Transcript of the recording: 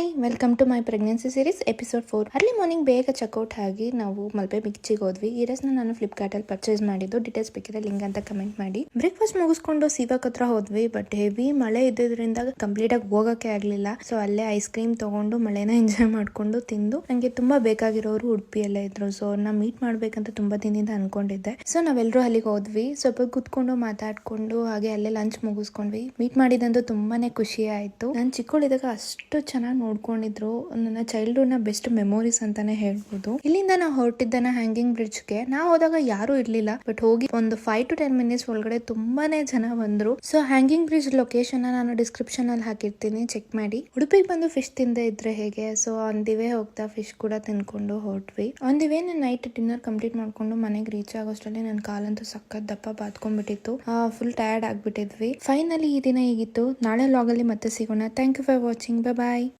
Hi, welcome to my pregnancy series episode 4. Early morning ಬೇಗ checkout ಆಗಿ ನಾವು ಮಲ್ಪೆ ಬೀಚಿಗೆ ಹೋದ್ವಿ. ಈ ಡ್ರೆಸ್ನ ನಾನು ಫ್ಲಿಪ್ಕಾರ್ಟ್ ಅಲ್ಲಿ ಪರ್ಚೇಸ್ ಮಾಡಿದ್ದು. ಡೀಟೇಲ್ಸ್ ಬೇಕಿದ್ರೆ ಲಿಂಕ್ ಅಂತ ಕಮೆಂಟ್ ಮಾಡಿ. ಬ್ರೇಕ್ಫಾಸ್ಟ್ ಮುಗಿಸ್ಕೊಂಡು ಸಿವಾಕ್ ಹತ್ರ ಹೋದ್ವಿ. ಬಟ್ ಹೆವಿ ಮಳೆ ಇದ್ದಿದ್ರಿಂದ ಕಂಪ್ಲೀಟ್ ಆಗಿ ಹೋಗಕ್ಕೆ ಆಗ್ಲಿಲ್ಲ. ಸೊ ಅಲ್ಲೇ ಐಸ್ ಕ್ರೀಮ್ ತಗೊಂಡು ಮಳೆನ ಎಂಜಾಯ್ ಮಾಡ್ಕೊಂಡು ತಿಂದು, ನಂಗೆ ತುಂಬಾ ಬೇಕಾಗಿರೋರು ಉಡುಪಿಯಲ್ಲೇ ಇದ್ರು. ಸೊ ಅವ್ರನ್ನ ಮೀಟ್ ಮಾಡ್ಬೇಕಂತ ತುಂಬಾ ದಿನದಿಂದ ಅನ್ಕೊಂಡಿದ್ದೆ. ಸೊ ನಾವೆಲ್ಲರೂ ಅಲ್ಲಿಗೆ ಹೋದ್ವಿ. ಸ್ವಲ್ಪ ಕೂತ್ಕೊಂಡು ಮಾತಾಡ್ಕೊಂಡು ಹಾಗೆ ಅಲ್ಲೇ ಲಂಚ್ ಮುಗಿಸ್ಕೊಂಡ್ವಿ. ಮೀಟ್ ಮಾಡಿದಂತೂ ತುಂಬಾನೇ ಖುಷಿ ಆಯ್ತು. ನಾನು ಚಿಕ್ಕವಳಿದ್ದಾಗ ಅಷ್ಟು ಚೆನ್ನಾಗಿ ನೋಡ್ಕೊಂಡಿದ್ರು. ನನ್ನ ಚೈಲ್ಡ್ಹುಡ್ ನ ಬೆಸ್ಟ್ ಮೆಮೊರೀಸ್ ಅಂತಾನೆ ಹೇಳ್ಬೋದು. ಇಲ್ಲಿಂದ ನಾವು ಹೊರಟಿದ್ದನ ಹ್ಯಾಂಗಿಂಗ್ ಬ್ರಿಡ್ಜ್ ಗೆ. ನಾವು ಹೋದಾಗ ಯಾರು ಇರ್ಲಿಲ್ಲ. ಬಟ್ ಹೋಗಿ ಒಂದು 5 to 10 minutes ಒಳಗಡೆ ತುಂಬಾನೇ ಜನ ಬಂದ್ರು. ಸೊ ಹ್ಯಾಂಗಿಂಗ್ ಬ್ರಿಡ್ಜ್ ಲೊಕೇಶನ್ ನಾನು ಡಿಸ್ಕ್ರಿಪ್ಷನ್ ಅಲ್ಲಿ ಹಾಕಿರ್ತೀನಿ, ಚೆಕ್ ಮಾಡಿ. ಉಡುಪಿಗೆ ಬಂದು ಫಿಶ್ ತಿಂದೆ ಇದ್ರೆ ಹೇಗೆ. ಸೊ ಆನ್ ದಿ ವೇ ಹೋಗ್ತಾ ಫಿಶ್ ಕೂಡ ತಿನ್ಕೊಂಡು ಹೊರಟ್ವಿ. On the way night dinner complete ಮಾಡ್ಕೊಂಡು ಮನೆಗೆ ರೀಚ್ ಆಗೋಷ್ಟರಲ್ಲಿ ನನ್ನ ಕಾಲಂತೂ ಸಖತ್ ದಪ್ಪ ಬಾತ್ಕೊಂಡ್ಬಿಟ್ಟಿತ್ತು. ಫುಲ್ ಟಯರ್ಡ್ ಆಗ್ಬಿಟ್ಟಿದ್ವಿ. ಫೈನಲಿ ಈ ದಿನ ಹೀಗಿತ್ತು. ನಾಳೆ ವ್ಲಾಗ್ ಅಲ್ಲಿ ಮತ್ತೆ ಸಿಗೋಣ. Thank you for watching. Bye.